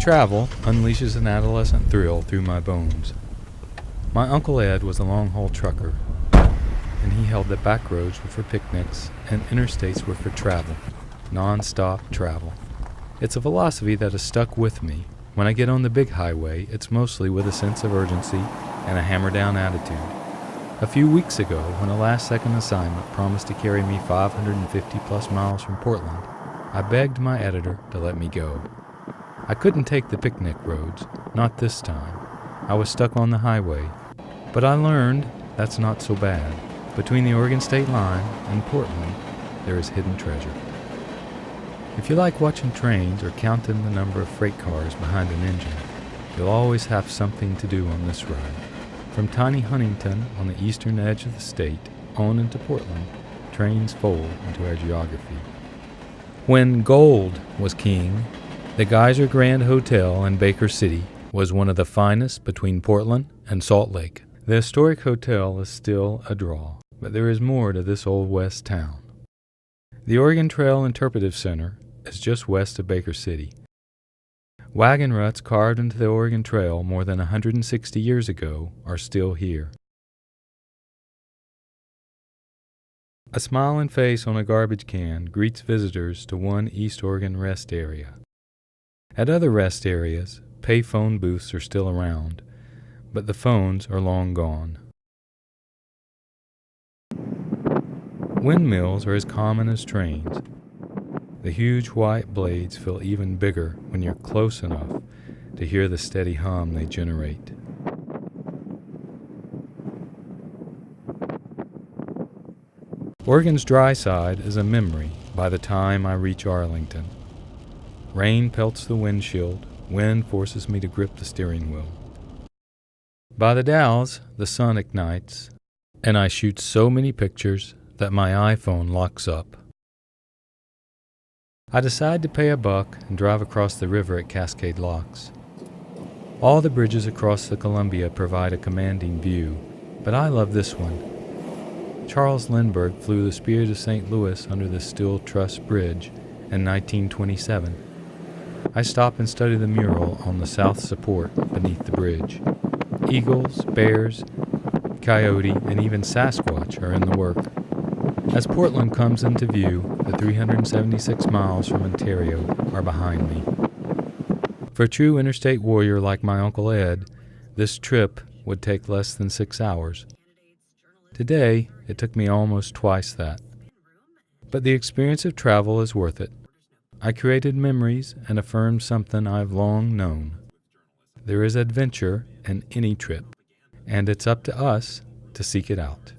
travel unleashes an adolescent thrill through my bones. My Uncle Ed was a long-haul trucker, and he held that back roads were for picnics and interstates were for travel, non-stop travel. It's a philosophy that has stuck with me. When I get on the big highway, it's mostly with a sense of urgency and a hammer-down attitude. A few weeks ago, when a last-second assignment promised to carry me 550-plus miles from Portland, I begged my editor to let me go. I couldn't take the picnic roads, not this time. I was stuck on the highway. But I learned that's not so bad. Between the Oregon state line and Portland, there is hidden treasure. If you like watching trains or counting the number of freight cars behind an engine, you'll always have something to do on this ride. From tiny Huntington on the eastern edge of the state on into Portland, trains fold into our geography. When gold was king, the Geyser Grand Hotel in Baker City was one of the finest between Portland and Salt Lake. The historic hotel is still a draw, but there is more to this old west town. The Oregon Trail Interpretive Center is just west of Baker City. Wagon ruts carved into the Oregon Trail more than 160 years ago are still here. A smiling face on a garbage can greets visitors to one East Oregon rest area. At other rest areas, payphone booths are still around, but the phones are long gone. Windmills are as common as trains. The huge white blades feel even bigger when you're close enough to hear the steady hum they generate. Oregon's dry side is a memory by the time I reach Arlington. Rain pelts the windshield, wind forces me to grip the steering wheel. By the Dalles, the sun ignites, and I shoot so many pictures that my iPhone locks up. I decide to pay $1 and drive across the river at Cascade Locks. All the bridges across the Columbia provide a commanding view, but I love this one. Charles Lindbergh flew the Spirit of St. Louis under the Steel Truss Bridge in 1927. I stop and study the mural on the south support beneath the bridge. Eagles, bears, coyote, and even Sasquatch are in the work. As Portland comes into view, the 376 miles from Ontario are behind me. For a true interstate warrior like my Uncle Ed, this trip would take less than 6 hours. Today, it took me almost twice that. But the experience of travel is worth it. I created memories and affirmed something I've long known. There is adventure in any trip, and it's up to us to seek it out.